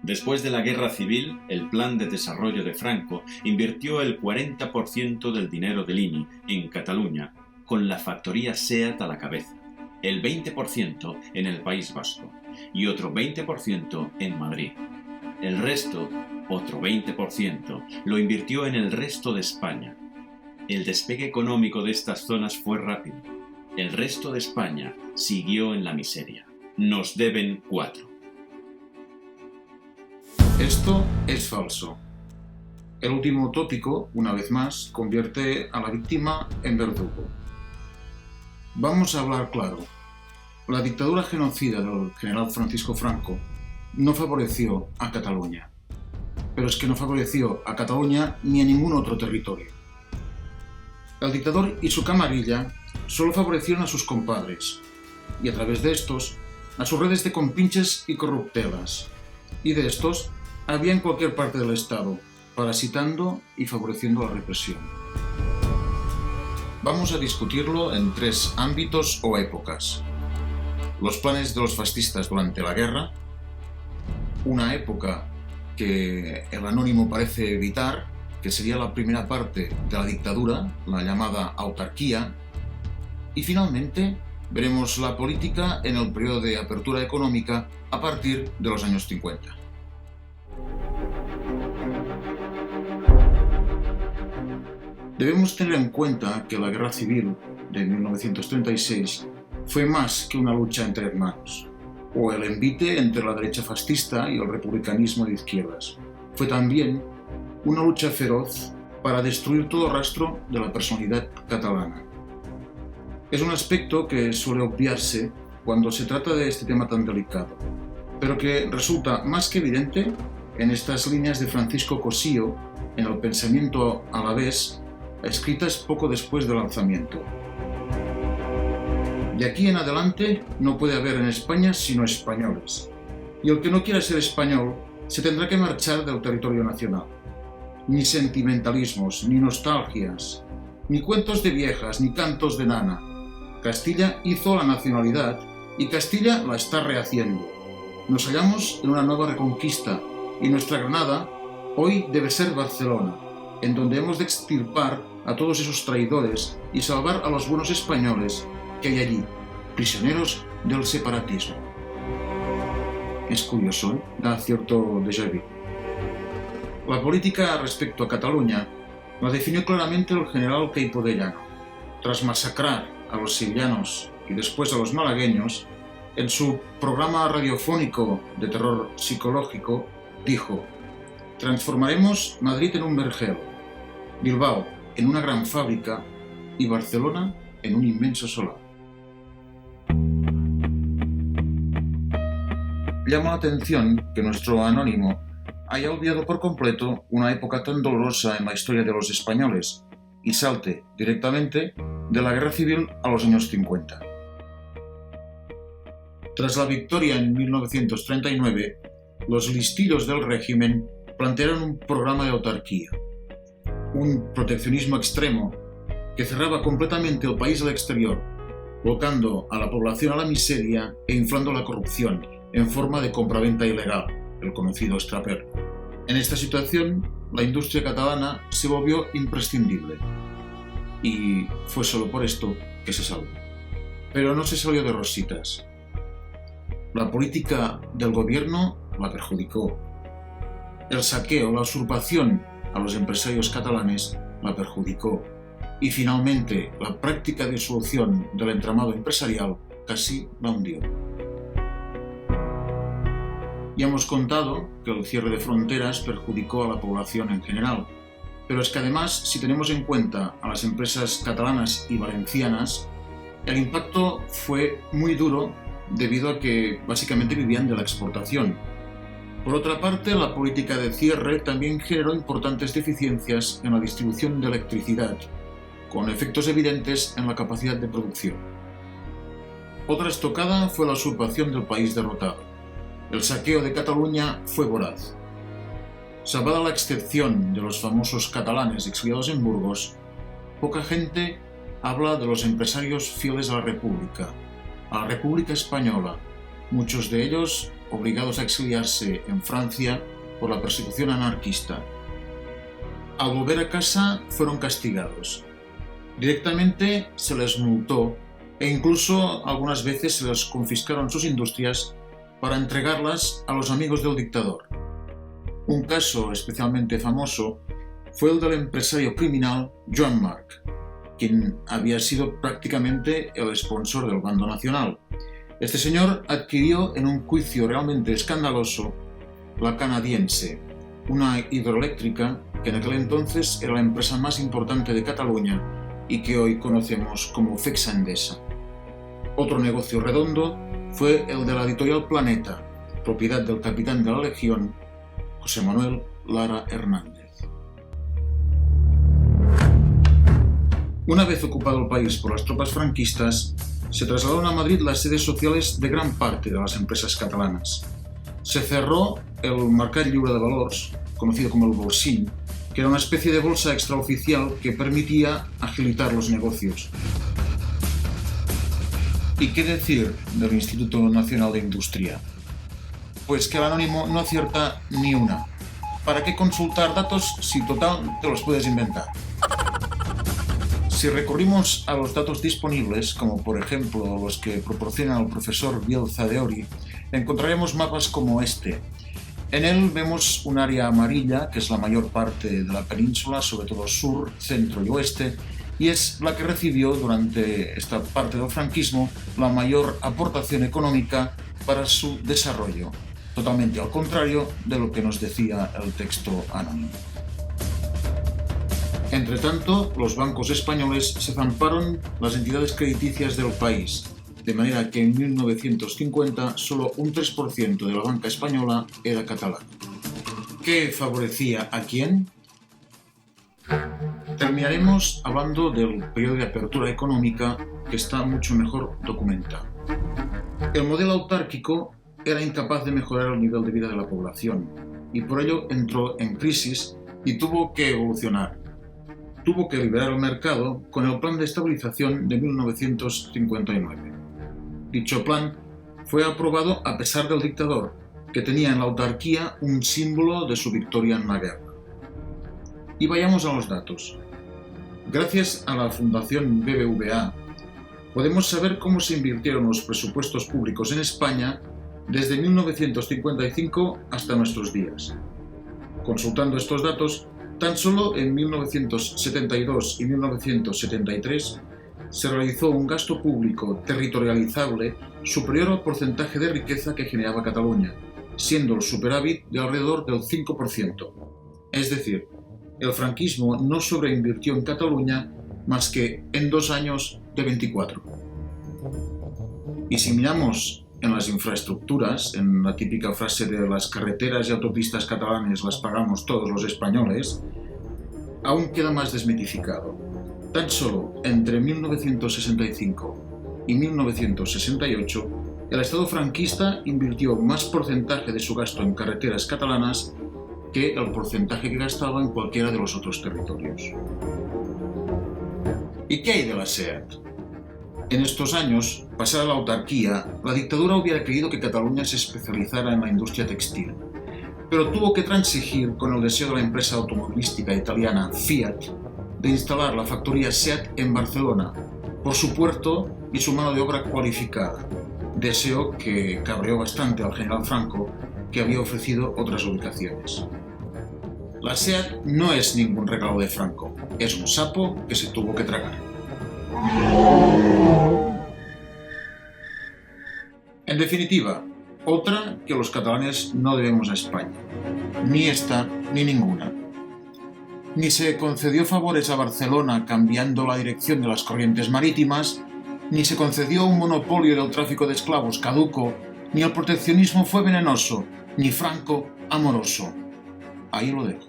Después de la Guerra Civil, el Plan de Desarrollo de Franco invirtió el 40% del dinero del INI en Cataluña, con la factoría SEAT a la cabeza, el 20% en el País Vasco y otro 20% en Madrid. El resto, otro 20%, lo invirtió en el resto de España. El despegue económico de estas zonas fue rápido. El resto de España siguió en la miseria. Nos deben 4. Esto es falso. El último tópico, una vez más, convierte a la víctima en verdugo. Vamos a hablar claro. La dictadura genocida del general Francisco Franco no favoreció a Cataluña. Pero es que no favoreció a Cataluña ni a ningún otro territorio. El dictador y su camarilla solo favorecieron a sus compadres, y a través de estos, a sus redes de compinches y corruptelas, y de estos había en cualquier parte del Estado, parasitando y favoreciendo la represión. Vamos a discutirlo en 3 ámbitos o épocas. Los planes de los fascistas durante la guerra, una época que el anónimo parece evitar, que sería la primera parte de la dictadura, la llamada autarquía, y finalmente veremos la política en el periodo de apertura económica a partir de los años 50. Debemos tener en cuenta que la Guerra Civil de 1936 fue más que una lucha entre hermanos, o el envite entre la derecha fascista y el republicanismo de izquierdas. Fue también una lucha feroz para destruir todo rastro de la personalidad catalana. Es un aspecto que suele obviarse cuando se trata de este tema tan delicado, pero que resulta más que evidente en estas líneas de Francisco Cossío en el pensamiento alavés, escritas poco después del lanzamiento. De aquí en adelante no puede haber en España sino españoles, y el que no quiera ser español se tendrá que marchar del territorio nacional. Ni sentimentalismos, ni nostalgias, ni cuentos de viejas, ni cantos de nana. Castilla hizo la nacionalidad y Castilla la está rehaciendo. Nos hallamos en una nueva reconquista y nuestra Granada hoy debe ser Barcelona, en donde hemos de extirpar a todos esos traidores y salvar a los buenos españoles que hay allí, prisioneros del separatismo. Es curioso, ¿eh? Da cierto déjà vu. La política respecto a Cataluña la definió claramente el general Queipo de Llano. Tras masacrar a los sevillanos y después a los malagueños, en su programa radiofónico de terror psicológico dijo: transformaremos Madrid en un vergel, Bilbao en una gran fábrica y Barcelona en un inmenso solar. Llama la atención que nuestro anónimo haya olvidado por completo una época tan dolorosa en la historia de los españoles y salte directamente de la Guerra Civil a los años 50. Tras la victoria en 1939, los listillos del régimen plantearon un programa de autarquía, un proteccionismo extremo que cerraba completamente el país al exterior, volcando a la población a la miseria e inflando la corrupción en forma de compraventa ilegal, el conocido extraperlo. En esta situación, la industria catalana se volvió imprescindible y fue solo por esto que se salvó. Pero no se salió de rositas. La política del gobierno la perjudicó. El saqueo, la usurpación a los empresarios catalanes la perjudicó. Y finalmente, la práctica disolución del entramado empresarial casi la hundió. Ya hemos contado que el cierre de fronteras perjudicó a la población en general, pero es que además, si tenemos en cuenta a las empresas catalanas y valencianas, el impacto fue muy duro debido a que básicamente vivían de la exportación. Por otra parte, la política de cierre también generó importantes deficiencias en la distribución de electricidad, con efectos evidentes en la capacidad de producción. Otra estocada fue la usurpación del país derrotado. El saqueo de Cataluña fue voraz. Salvada la excepción de los famosos catalanes exiliados en Burgos, poca gente habla de los empresarios fieles a la República Española, muchos de ellos obligados a exiliarse en Francia por la persecución anarquista. Al volver a casa fueron castigados. Directamente se les multó e incluso algunas veces se les confiscaron sus industrias para entregarlas a los amigos del dictador. Un caso especialmente famoso fue el del empresario criminal Joan Marc, quien había sido prácticamente el sponsor del bando nacional. Este señor adquirió en un juicio realmente escandaloso la Canadiense, una hidroeléctrica que en aquel entonces era la empresa más importante de Cataluña y que hoy conocemos como Fecsa Endesa. Otro negocio redondo fue el de la editorial Planeta, propiedad del capitán de la Legión, José Manuel Lara Hernández. Una vez ocupado el país por las tropas franquistas, se trasladaron a Madrid las sedes sociales de gran parte de las empresas catalanas. Se cerró el Mercat Lliure de Valors, conocido como el Bolsín, que era una especie de bolsa extraoficial que permitía agilitar los negocios. ¿Y qué decir del Instituto Nacional de Industria? Pues que el anónimo no acierta ni una. ¿Para qué consultar datos si total te los puedes inventar? Si recurrimos a los datos disponibles, como por ejemplo los que proporciona el profesor Bielsa de Ori, encontraremos mapas como este. En él vemos un área amarilla, que es la mayor parte de la península, sobre todo sur, centro y oeste, y es la que recibió durante esta parte del franquismo la mayor aportación económica para su desarrollo, totalmente al contrario de lo que nos decía el texto anónimo. Entre tanto, los bancos españoles se zamparon las entidades crediticias del país, de manera que en 1950 solo un 3% de la banca española era catalana. ¿Qué favorecía a quién? Terminaremos hablando del periodo de apertura económica, que está mucho mejor documentado. El modelo autárquico era incapaz de mejorar el nivel de vida de la población y por ello entró en crisis y tuvo que evolucionar. Tuvo que liberar el mercado con el Plan de Estabilización de 1959. Dicho plan fue aprobado a pesar del dictador, que tenía en la autarquía un símbolo de su victoria en la guerra. Y vayamos a los datos. Gracias a la Fundación BBVA, podemos saber cómo se invirtieron los presupuestos públicos en España desde 1955 hasta nuestros días. Consultando estos datos, tan solo en 1972 y 1973 se realizó un gasto público territorializable superior al porcentaje de riqueza que generaba Cataluña, siendo el superávit de alrededor del 5%. Es decir, el franquismo no sobreinvirtió en Cataluña más que en 2 años de 24. Y si miramos en las infraestructuras, en la típica frase de las carreteras y autopistas catalanes las pagamos todos los españoles, aún queda más desmitificado. Tan solo entre 1965 y 1968, el Estado franquista invirtió más porcentaje de su gasto en carreteras catalanas que el porcentaje que gastaba en cualquiera de los otros territorios. ¿Y qué hay de la SEAT? En estos años, pasada la autarquía, la dictadura hubiera querido que Cataluña se especializara en la industria textil, pero tuvo que transigir con el deseo de la empresa automovilística italiana Fiat de instalar la factoría SEAT en Barcelona, por su puerto y su mano de obra cualificada, deseo que cabreó bastante al general Franco, que había ofrecido otras ubicaciones. La SEAT no es ningún regalo de Franco, es un sapo que se tuvo que tragar. En definitiva, otra que los catalanes no debemos a España. Ni esta ni ninguna. Ni se concedió favores a Barcelona cambiando la dirección de las corrientes marítimas, ni se concedió un monopolio del tráfico de esclavos caduco, ni el proteccionismo fue venenoso, ni Franco amoroso. Ahí lo dejo.